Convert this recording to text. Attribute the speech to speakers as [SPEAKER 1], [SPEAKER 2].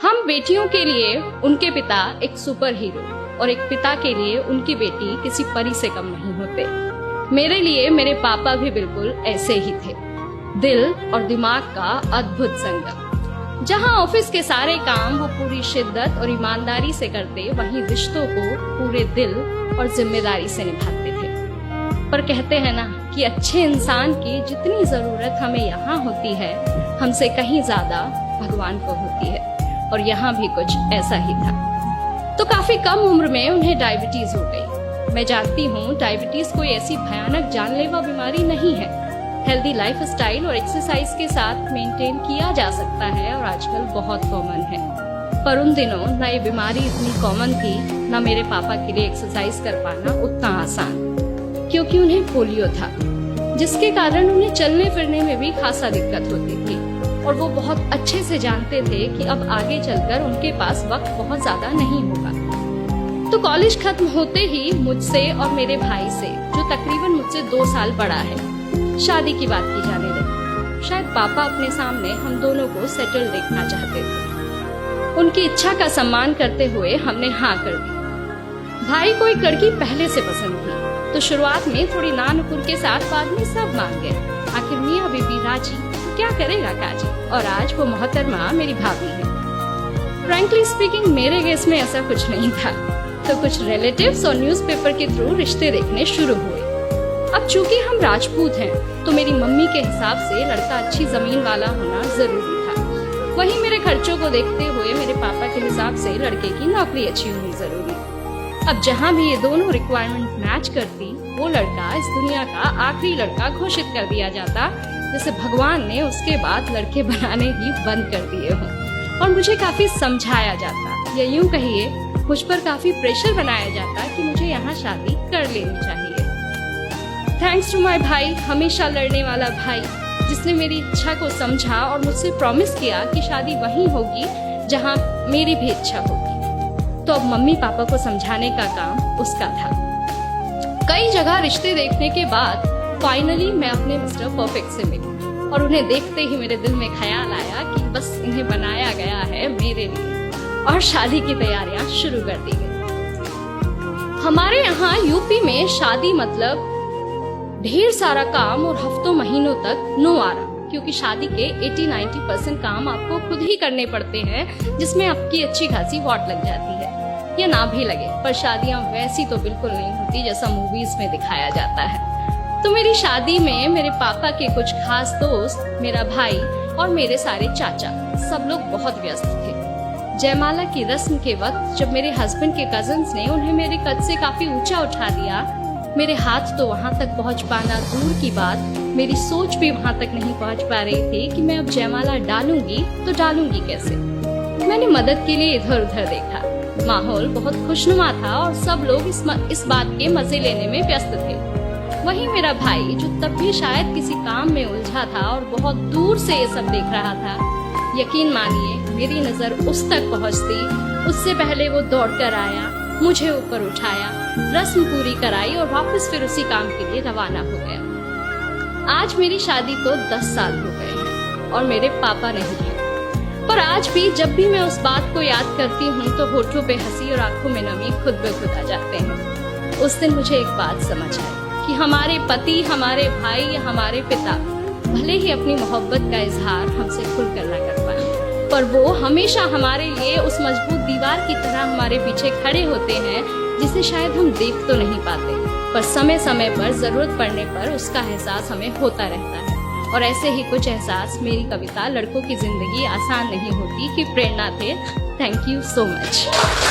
[SPEAKER 1] हम बेटियों के लिए उनके पिता एक सुपर हीरो और एक पिता के लिए उनकी बेटी किसी परी से कम नहीं होते। मेरे लिए मेरे पापा भी बिल्कुल ऐसे ही थे, दिल और दिमाग का अद्भुत संगम। जहां ऑफिस के सारे काम वो पूरी शिद्दत और ईमानदारी से करते, वहीं रिश्तों को पूरे दिल और जिम्मेदारी से निभाते थे। पर कहते हैं ना कि अच्छे इंसान की जितनी जरूरत हमें यहाँ होती है, हमसे कहीं ज्यादा भगवान को होती है। और यहाँ भी कुछ ऐसा ही था। तो काफी कम उम्र में उन्हें डायबिटीज हो गई। मैं जानती हूँ डायबिटीज कोई ऐसी भयानक जानलेवा बीमारी नहीं है। हेल्दी लाइफ स्टाइल और एक्सरसाइज के साथ मेंटेन किया जा सकता है और आजकल बहुत कॉमन है। पर उन दिनों ना ये बीमारी इतनी कॉमन थी, ना मेरे पापा के लिए एक्सरसाइज कर पाना उतना आसान, क्योंकि उन्हें पोलियो था, जिसके कारण उन्हें चलने फिरने में भी खासा दिक्कत होती थी। और वो बहुत अच्छे से जानते थे कि अब आगे चलकर उनके पास वक्त बहुत ज्यादा नहीं होगा। तो कॉलेज खत्म होते ही मुझसे और मेरे भाई से, जो तकरीबन मुझसे 2 साल बड़ा है, शादी की बात की जाने लगी। शायद पापा अपने सामने हम दोनों को सेटल देखना चाहते थे। उनकी इच्छा का सम्मान करते हुए हमने हाँ कर दी। भाई को एक लड़की पहले से पसंद थी, तो शुरुआत में थोड़ी नानुकुर के साथ बाद में सब मान गए। आखिर मियाँ बीबी राजी, क्या करेगा काजी। और आज वो मोहतरमा मेरी भाभी है। फ्रैंकली स्पीकिंग मेरे केस में ऐसा कुछ नहीं था, तो कुछ रिलेटिव्स और न्यूज़पेपर के थ्रू रिश्ते देखने शुरू हुए। अब चूंकि हम राजपूत हैं, तो मेरी मम्मी के हिसाब से लड़का अच्छी जमीन वाला होना जरूरी था। वहीं मेरे खर्चों को देखते हुए मेरे पापा के हिसाब से लड़के की नौकरी अच्छी होनी जरूरी। अब जहाँ भी ये दोनों रिक्वायरमेंट मैच करती, वो लड़का इस दुनिया का आखिरी लड़का घोषित कर दिया जाता, जैसे भगवान ने उसके बाद लड़के बनाने ही बंद कर दिए हों। और मुझे काफी समझाया जाता, या यूं कहिए मुझ पर काफी प्रेशर बनाया जाता कि मुझे यहाँ शादी कर लेनी चाहिए। थैंक्स टू माय भाई, हमेशा लड़ने वाला भाई, जिसने मेरी इच्छा को समझा और मुझसे प्रॉमिस किया कि शादी वहीं होगी जहाँ मेरी भी इच्छा होगी। तो अब मम्मी पापा को समझाने का काम उसका था। कई जगह रिश्ते देखने के बाद फाइनली मैं अपने मिस्टर परफेक्ट से मिली, और उन्हें देखते ही मेरे दिल में ख्याल आया कि बस इन्हें बनाया गया है मेरे लिए, और शादी की तैयारियां शुरू कर दी गई। हमारे यहाँ यूपी में शादी मतलब ढेर सारा काम और हफ्तों महीनों तक नो आराम, क्योंकि शादी के 80-90% काम आपको खुद ही करने पड़ते हैं, जिसमें आपकी अच्छी खासी वॉट लग जाती है, या ना भी लगे। पर शादियां वैसी तो बिल्कुल नहीं होती जैसा मूवीज में दिखाया जाता है। तो मेरी शादी में मेरे पापा के कुछ खास दोस्त, मेरा भाई और मेरे सारे चाचा, सब लोग बहुत व्यस्त थे। जयमाला की रस्म के वक्त जब मेरे हस्बैंड के कजन्स ने उन्हें मेरे कद से काफी ऊंचा उठा दिया, मेरे हाथ तो वहां तक पहुंच पाना दूर की बात, मेरी सोच भी वहां तक नहीं पहुंच पा रही थी कि मैं अब जयमाला डालूंगी तो डालूंगी कैसे। मैंने मदद के लिए इधर उधर देखा। माहौल बहुत खुशनुमा था और सब लोग इस बात के मजे लेने में व्यस्त थे। वहीं मेरा भाई, जो तब भी शायद किसी काम में उलझा था और बहुत दूर से ये सब देख रहा था, यकीन मानिए मेरी नजर उस तक पहुंचती, उससे पहले वो दौड़कर आया, मुझे ऊपर उठाया, रस्म पूरी कराई और वापस फिर उसी काम के लिए रवाना हो गया। आज मेरी शादी को 10 साल हो गए हैं और मेरे पापा नहीं हैं, पर आज भी जब भी मैं उस बात को याद करती हूँ तो होठों पे हंसी और आंखों में नमी खुद ब खुद आ जाते हैं। उस दिन मुझे एक बात समझ आई कि हमारे पति, हमारे भाई या हमारे पिता भले ही अपनी मोहब्बत का इजहार हमसे खुलकर ना कर पाए, पर वो हमेशा हमारे लिए उस मजबूत दीवार की तरह हमारे पीछे खड़े होते हैं, जिसे शायद हम देख तो नहीं पाते, पर समय समय पर जरूरत पड़ने पर उसका एहसास हमें होता रहता है। और ऐसे ही कुछ एहसास मेरी कविता लड़कों की जिंदगी आसान नहीं होती की प्रेरणा थे। Thank you so much.